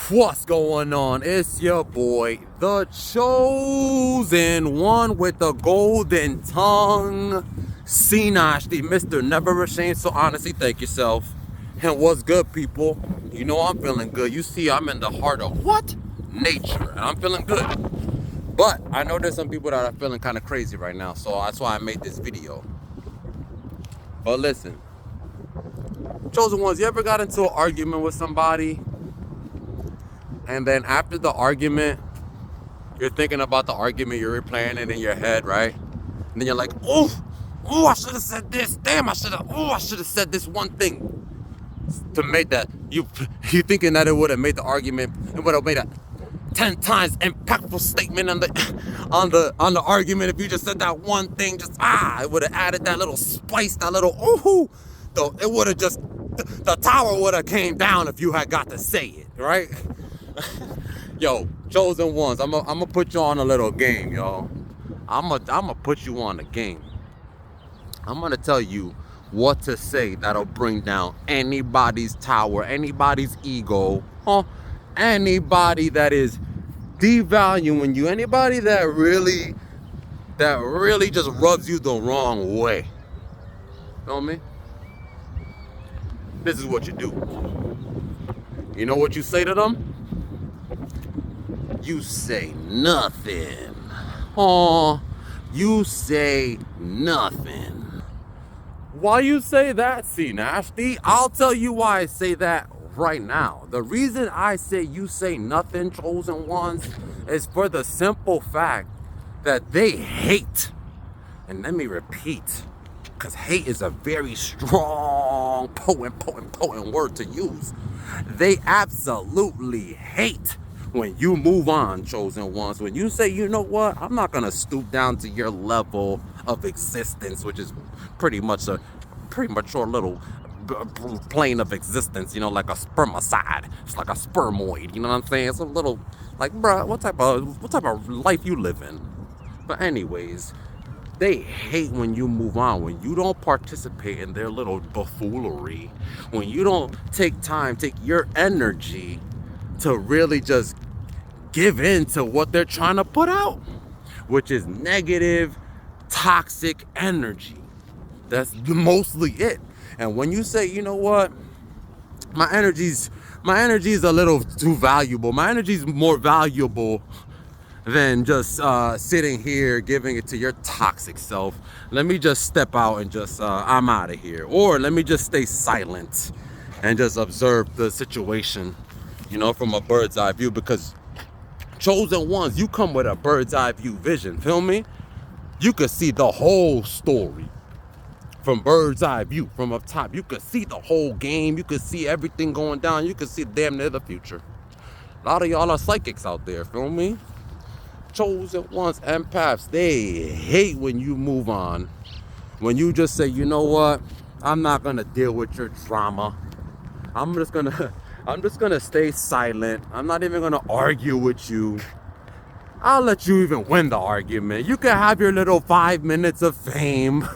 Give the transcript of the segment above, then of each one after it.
What's going on? It's your boy, the chosen one with the golden tongue, Sinosh, the Mr. Never Ashamed. So honestly, thank yourself. And what's good, people? You know I'm feeling good. You see, I'm in the heart of what? Nature, and I'm feeling good. But I know there's some people that are feeling kind of crazy right now, so that's why I made this video. But listen, chosen ones, you ever got into an argument with somebody? And then after the argument, you're thinking about the argument, you're replaying it in your head, right? And then you're like, oh, I should have said this. Damn, I should have said this one thing to make that. You thinking that it would have made the argument, it would have made a 10 times impactful statement on the argument if you just said that one thing. It would have added that little spice, that little ooh. Though it would have just, the tower would have came down if you had got to say it, right? Yo, chosen ones, I'm gonna put you on a little game, yo. I'm gonna put you on a game. I'm gonna tell you what to say that'll bring down anybody's tower, anybody's ego, anybody that is devaluing you, anybody that really just rubs you the wrong way. Feel me? This is what you do. You know what you say to them? You say nothing. You say nothing. Why you say that, C Nasty? I'll tell you why I say that right now. The reason I say you say nothing, chosen ones, is for the simple fact that they hate. And let me repeat, because hate is a very strong, potent word to use. They absolutely hate when you move on, chosen ones. When you say, you know what, I'm not gonna stoop down to your level of existence, which is pretty much a premature little plane of existence, you know, like a spermicide. It's like a spermoid, you know what I'm saying? It's a little, like, bruh, what type of life you live in? But anyways, they hate when you move on, when you don't participate in their little buffoonery, when you don't take your energy to really just give in to what they're trying to put out, which is negative, toxic energy. That's mostly it. And when you say, you know what, my energy is a little too valuable. My energy is more valuable than just sitting here giving it to your toxic self. Let me just step out and just, I'm out of here. Or let me just stay silent and just observe the situation, you know, from a bird's eye view. Because chosen ones, you come with a bird's eye view vision, feel me? You could see the whole story from bird's eye view, from up top. You could see the whole game. You could see everything going down. You could see damn near the future. A lot of y'all are psychics out there, feel me? Chosen ones, empaths, they hate when you move on. When you just say, you know what, I'm not gonna deal with your drama. I'm just gonna stay silent. I'm not even gonna argue with you. I'll let you even win the argument. You can have your little 5 minutes of fame.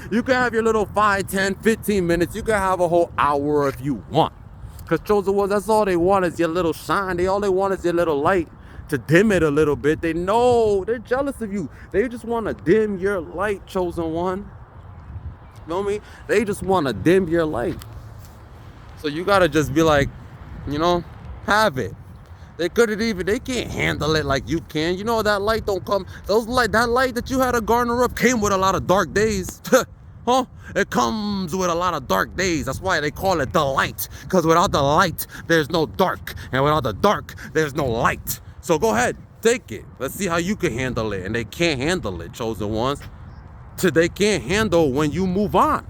You can have your little 5, 10, 15 minutes. You can have a whole hour if you want. Because chosen ones, that's all they want is your little shine. All they want is your little light to dim it a little bit. They know, they're jealous of you. They just want to dim your light, chosen one. Feel me? They just want to dim your light. So you gotta just be like, you know, have it. They can't handle it like you can. You know, that light don't come, that light that you had to garner up came with a lot of dark days. It comes with a lot of dark days. That's why they call it the light. Because without the light, there's no dark. And without the dark, there's no light. So go ahead, take it. Let's see how you can handle it. And they can't handle it, chosen ones. They can't handle when you move on.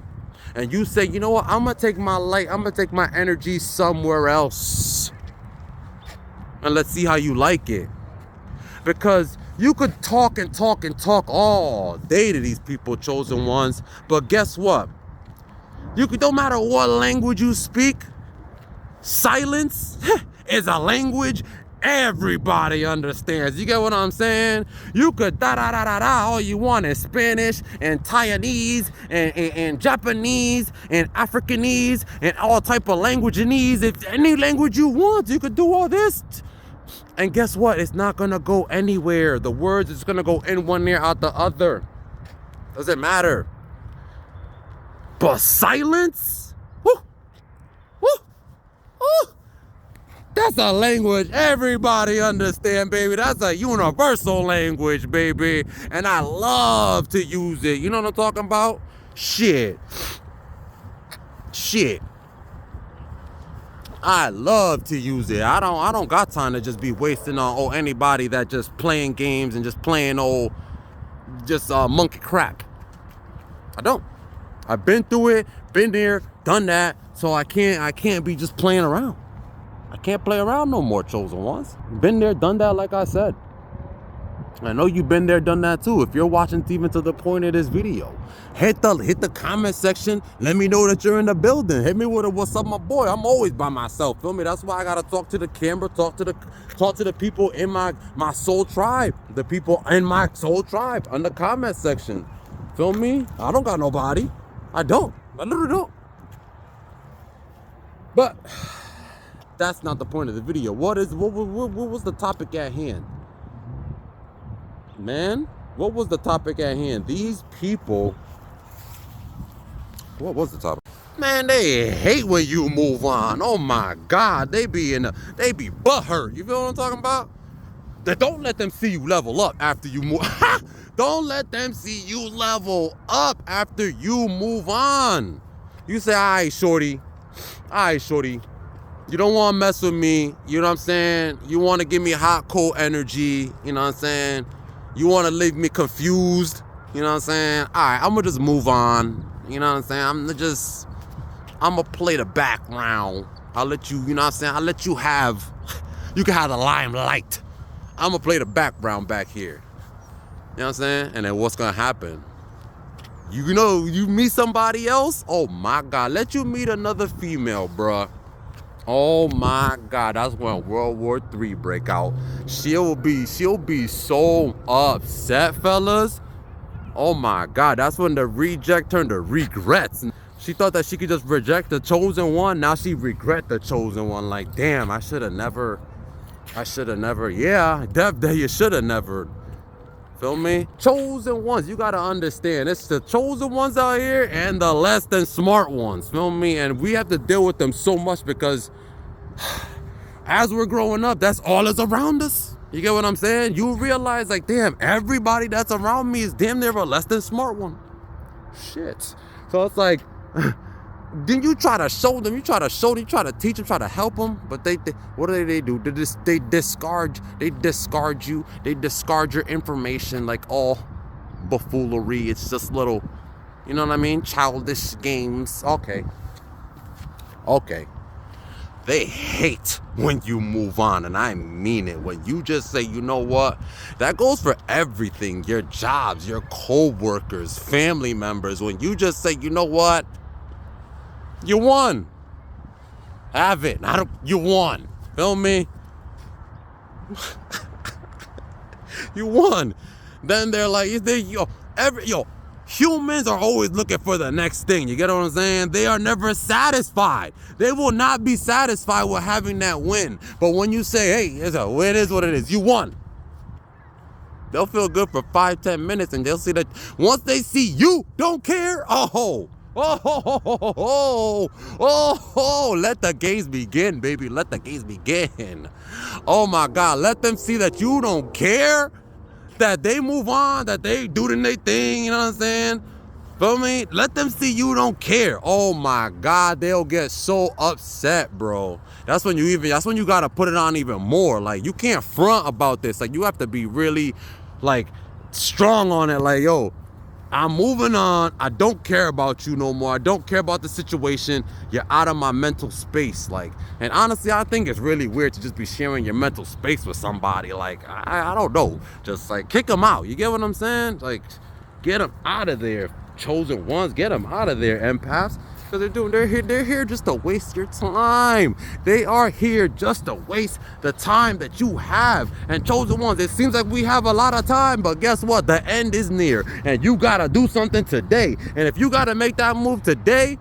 And you say, you know what, I'm going to take my light, I'm going to take my energy somewhere else. And let's see how you like it. Because you could talk all day to these people, chosen ones. But guess what? No matter what language you speak, silence is a language everybody understands. You get what I'm saying? You could da-da-da-da-da all you want in Spanish and Taiwanese and Japanese and Africanese and all type of languageanese. If any language you want, you could do all this. And guess what? It's not going to go anywhere. The words is going to go in one ear, out the other. Doesn't matter. But silence? Woo! Woo! Woo! That's a language everybody understand, baby. That's a universal language, baby. And I love to use it. You know what I'm talking about? Shit. I love to use it. I don't got time to just be wasting on anybody that just playing games and just playing monkey crap. I don't. I've been through it, been there, done that, so I can't be just playing around. I can't play around no more, chosen ones. Been there, done that, like I said. I know you've been there, done that too. If you're watching even to the point of this video, hit the comment section. Let me know that you're in the building. Hit me with a what's up, my boy. I'm always by myself. Feel me? That's why I gotta talk to the camera, talk to the people in my soul tribe, the people in my soul tribe on the comment section. Feel me? I don't got nobody. I literally don't. But that's not the point of the video. What was the topic at hand? Man, what was the topic at hand? These people, what was the topic? Man, they hate when you move on. Oh my God, they be butthurt. You feel what I'm talking about? Don't let them see you level up after you move. Don't let them see you level up after you move on. You say, all right, shorty. You don't want to mess with me. You know what I'm saying? You want to give me hot, cold energy. You know what I'm saying? You want to leave me confused. You know what I'm saying? All right, I'm going to just move on. You know what I'm saying? I'm going to play the background. I'll let you, you know what I'm saying? I'll let you you can have the limelight. I'm going to play the background back here. You know what I'm saying? And then what's going to happen? You know, you meet somebody else. Oh my God. Let you meet another female, bruh. Oh my God. That's when World War III break out. She'll be so upset, fellas. Oh my God. That's when the reject turned to regrets. She thought that she could just reject the chosen one. Now she regret the chosen one. Like, damn, I should have never. Yeah, you should have never. Feel me? Chosen ones, you gotta understand. It's the chosen ones out here and the less than smart ones. Feel me? And we have to deal with them so much because as we're growing up, that's all that's around us. You get what I'm saying? You realize, like, damn, everybody that's around me is damn near a less than smart one. Shit. So it's like, then you try to show them, you try to teach them, try to help them, but they what do? They discard you, they discard your information like all buffoonery. It's just little, you know what I mean? Childish games. Okay. They hate when you move on, and I mean it. When you just say, you know what? That goes for everything. Your jobs, your co-workers, family members. When you just say, you know what? You won. Have it. You won. Feel me? You won. Then they're like, humans are always looking for the next thing. You get what I'm saying? They are never satisfied. They will not be satisfied with having that win. But when you say, hey, it is what it is. You won. They'll feel good for 5-10 minutes, and they'll see that once they see you don't care, let the games begin, baby. Let the games begin. Oh my God, let them see that you don't care, that they move on, that they do their thing, you know what I'm saying? Feel me? Let them see you don't care. Oh my God, they'll get so upset, bro. That's when you gotta put it on even more. Like, you can't front about this. Like, you have to be really, like, strong on it. Like, yo, I'm moving on. I don't care about you no more. I don't care about the situation. You're out of my mental space. Like, and honestly, I think it's really weird to just be sharing your mental space with somebody. Like, I don't know. Just like kick them out. You get what I'm saying? Like, get them out of there. Chosen ones, get them out of there, empaths. Because they're here just to waste your time. They are here just to waste the time that you have. And chosen ones, it seems like we have a lot of time, but guess what? The end is near, and you gotta do something today. And if you gotta make that move today,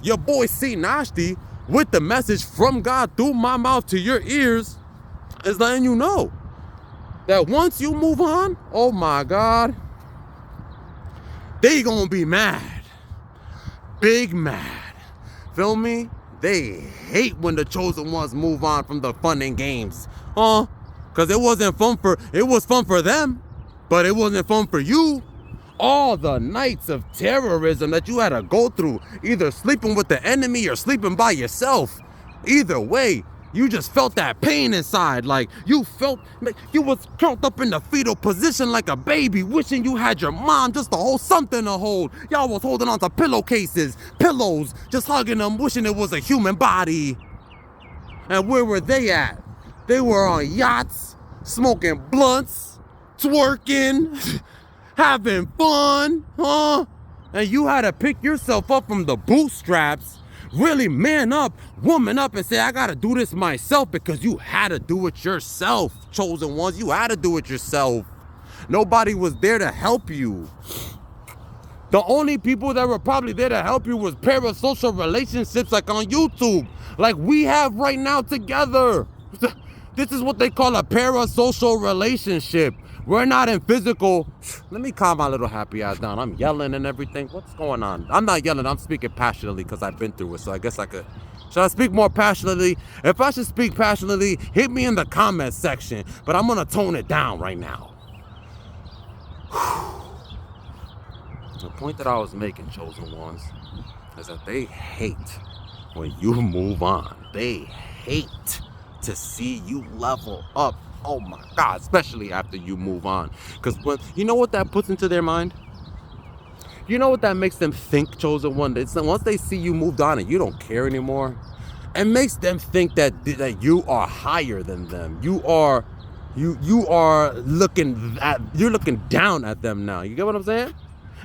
your boy C Nasty, with the message from God through my mouth to your ears, is letting you know that once you move on, oh my God, they gonna be mad. Big mad. Feel me? They hate when the chosen ones move on from the fun and games. Cause it was fun for them, but it wasn't fun for you. All the nights of terrorism that you had to go through, either sleeping with the enemy or sleeping by yourself. Either way, you just felt that pain inside. Like you was curled up in the fetal position like a baby, wishing you had your mom just to hold something to hold. Y'all was holding on to pillowcases, pillows, just hugging them, wishing it was a human body. And where were they at? They were on yachts, smoking blunts, twerking, having fun, And you had to pick yourself up from the bootstraps, really man up, woman up, and say, I gotta do this myself, because you had to do it yourself, chosen ones. You had to do it yourself. Nobody was there to help you. The only people that were probably there to help you was parasocial relationships like on YouTube, like we have right now together. This is what they call a parasocial relationship. We're not in physical. Let me calm my little happy ass down. I'm yelling and everything. What's going on? I'm not yelling. I'm speaking passionately because I've been through it. So I guess I could. Should I speak more passionately? If I should speak passionately, hit me in the comment section. But I'm going to tone it down right now. The point that I was making, chosen ones, is that they hate when you move on. They hate to see you level up. Oh my God, especially after you move on. Because you know what that puts into their mind? You know what that makes them think, chosen one? Once they see you moved on and you don't care anymore, it makes them think that you are higher than them. You're looking down at them now. You get what I'm saying?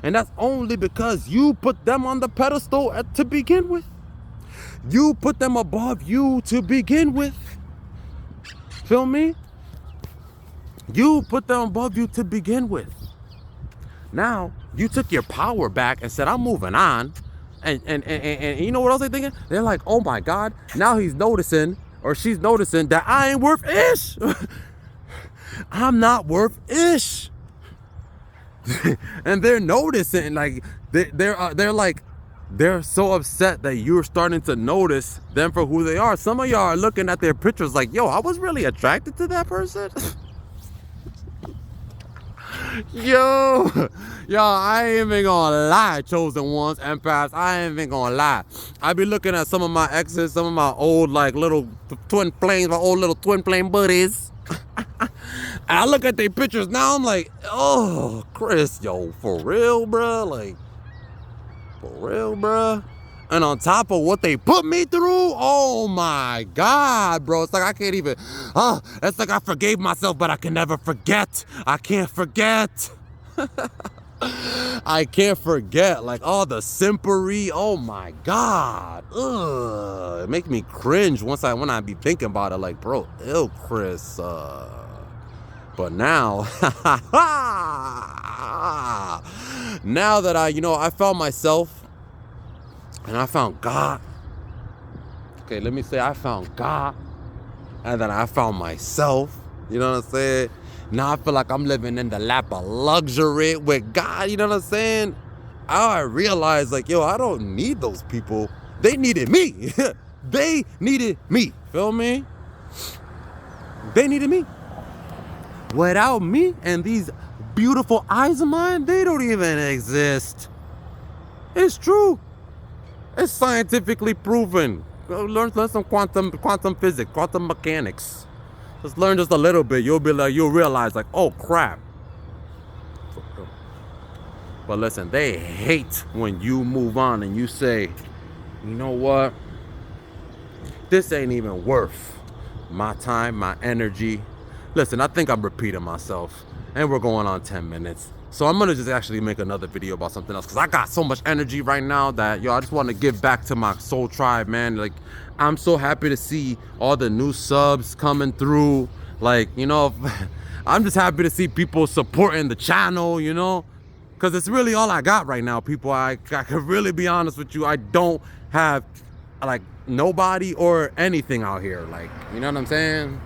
And that's only because you put them on the pedestal to begin with. You put them above you to begin with. Feel me? You put them above you to begin with. Now, you took your power back and said, I'm moving on. And you know what else they're thinking? They're like, oh my God, now he's noticing, or she's noticing that I ain't worth ish. I'm not worth ish. And they're noticing, like, they're so upset that you're starting to notice them for who they are. Some of y'all are looking at their pictures like, yo, I was really attracted to that person. Yo, I ain't even gonna lie, chosen ones, empaths. I ain't even gonna lie. I be looking at some of my exes, some of my old, like, little twin flames, my old little twin flame buddies. I look at their pictures now, I'm like, oh, Chris, yo, for real, bruh? Like, for real, bruh? And on top of what they put me through, oh my God, bro. It's like I can't even, it's like I forgave myself, but I can never forget. I can't forget. I can't forget, like, all the simpery, oh my God. Ugh, it makes me cringe when I be thinking about it, like, bro, ew, Chris, but now, now that I found myself, and I found God. Okay, let me say I found God. And then I found myself. You know what I'm saying? Now I feel like I'm living in the lap of luxury with God. You know what I'm saying? I realized, like, yo, I don't need those people. They needed me. They needed me. Feel me? They needed me. Without me and these beautiful eyes of mine, they don't even exist. It's true. It's scientifically proven. Learn some quantum physics, quantum mechanics. Just learn just a little bit. You'll realize, like, oh crap. But listen, they hate when you move on and you say, you know what? This ain't even worth my time, my energy. Listen, I think I'm repeating myself. And we're going on 10 minutes. So I'm gonna just actually make another video about something else, because I got so much energy right now that, yo, I just want to give back to my soul tribe, man. Like, I'm so happy to see all the new subs coming through. Like, you know, I'm just happy to see people supporting the channel, you know, because it's really all I got right now, people. I can really be honest with you. I don't have, like, nobody or anything out here. Like, you know what I'm saying?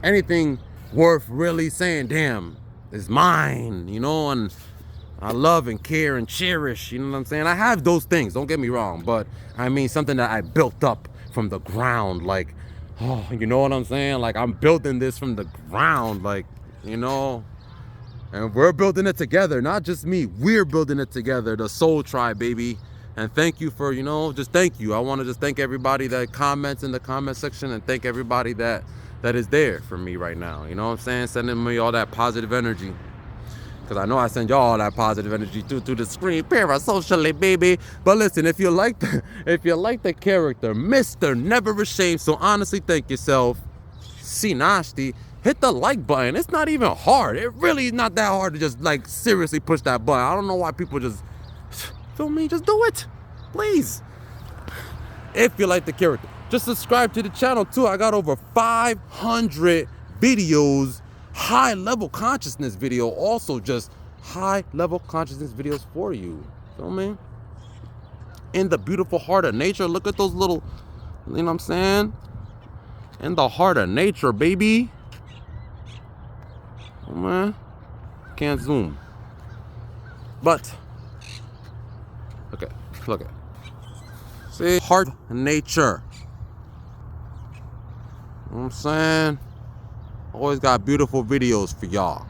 Anything worth really saying, damn, is mine, you know, and I love and care and cherish, you know what I'm saying? I have those things, don't get me wrong, but I mean something that I built up from the ground, like, oh, you know what I'm saying? Like, I'm building this from the ground, like, you know, and we're building it together, not just me, we're building it together, the Soul Tribe, baby. And thank you for, you know, just thank you. I want to just thank everybody that comments in the comment section, and thank everybody that is there for me right now, you know what I'm saying? Sending me all that positive energy, because I know I send y'all all that positive energy through the screen, parasocially, baby. But listen, if you like the character, Mr. Never Ashamed, so honestly, thank yourself, C Nasty, hit the like button. It's not even hard. It really is not that hard to just, like, seriously push that button. I don't know why people just, feel me, just do it, please. If you like the character, just subscribe to the channel too. I got over 500 videos, high level consciousness video, also just high level consciousness videos for you. Feel me? In the beautiful heart of nature. Look at those little, you know what I'm saying? In the heart of nature, baby. Oh man, can't zoom. But okay, look at. See, heart of nature. You know what I'm saying? Always got beautiful videos for y'all.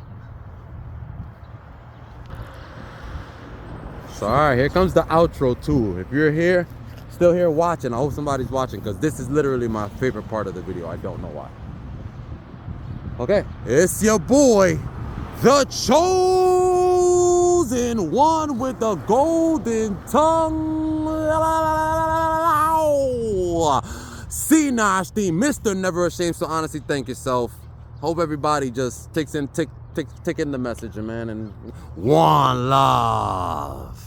So, all right, here comes the outro too. If you're here, still here watching, I hope somebody's watching, because this is literally my favorite part of the video. I don't know why. Okay, it's your boy, the chosen one with the golden tongue. C Nasty, Mr. Never Ashamed. So honestly, thank yourself. Hope everybody just takes in the message, man, and one love.